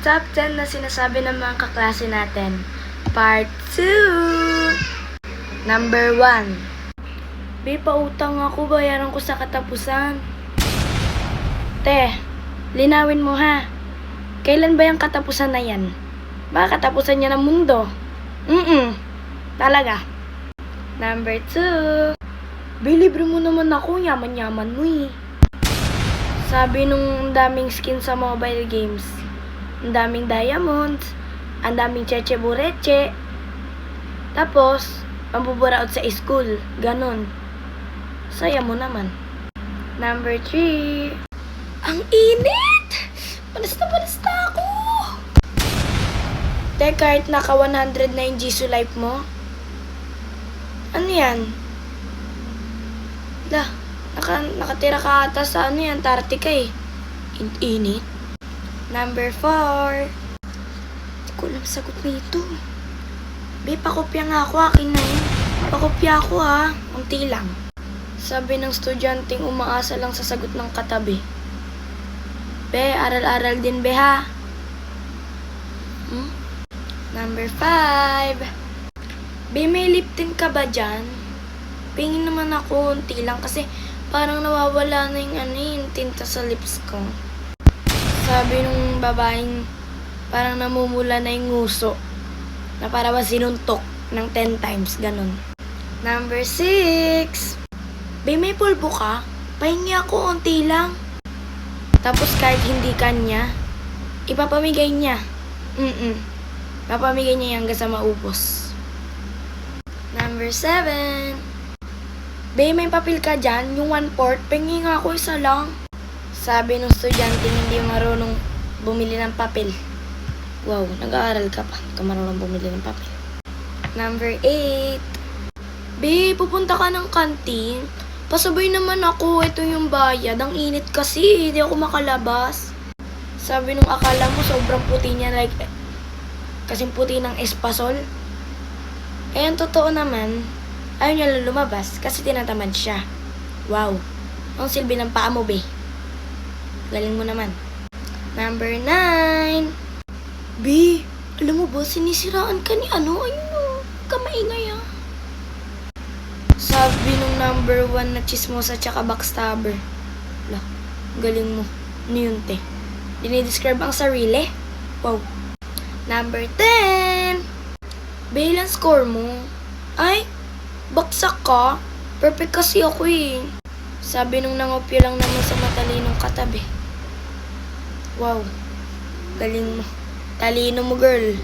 Top 10 na sinasabi ng mga kaklase natin. Part 2. Number 1. Be, pautang ako, bayaran ko sa katapusan. Te, linawin mo ha. Kailan ba yung katapusan na yan? Baka katapusan niya ng mundo. Talaga. Number 2. Be, libre mo naman ako, yaman-yaman mo eh. Sabi nung daming skin sa mobile games, ang daming diamonds, ang daming cheche bureche, tapos, mambuburaot sa school, ganon. Saya mo naman. Number 3. Ang init! Panas na ako! Te, kahit naka 100 na yung Jisoo Life mo, ano yan? Nakatira ka ata sa Antarctica eh. Init. Number 4. Hindi ko alam sagot nito. Be, pakopya nga ako. Akin na yun. Pakopya ako ha. Unti lang. Sabi ng estudyanteng umaasa lang sa sagot ng katabi. Be, aral-aral din be ha. Number 5. Be, may lip tint ka ba dyan? Pingin naman ako unti lang kasi parang nawawala na yung tinta sa lips ko. Sabi nung babaeng parang namumula na yung nguso na para ba sinuntok ng 10 times, ganun. Number 6. Be, may pulbo ka? Pahingi ako unti lang. Tapos kahit hindi kanya, ipapamigay niya. Papamigay niya hanggang sa maubos. Number 7. Be, may papel ka dyan, yung 1/4, pengi nga ako isa lang. Sabi ng estudyante hindi marunong bumili ng papel. Wow, nag-aaral ka pa, hindi ka marunong bumili ng papel. Number 8. Be, pupunta ka ng kantin. Pasabay naman ako, ito yung bayad. Ang init kasi, hindi ako makalabas. Sabi nung akala mo sobrang puti niya, like, kasing puti ng espasol. Eh, ang totoo naman, ayaw niya lang lumabas kasi tinatamad siya. Wow. Ang silbi ng paa mo, be. Galing mo naman. Number 9. Be, alam mo ba, sinisiraan ka ni Ayun o. Kamaingay ah. Sabi nung number 1 na chismosa tsaka backstabber. Wala, galing mo. Ano yun, te? Dinidescribe ang sarili? Wow. Number 10. Be, ilang score mo? Ay, baksak ka? Perfect kasi ako eh. Sabi nung nangopya lang naman sa matalinong katabi. Wow. Galing mo. Talino mo, girl.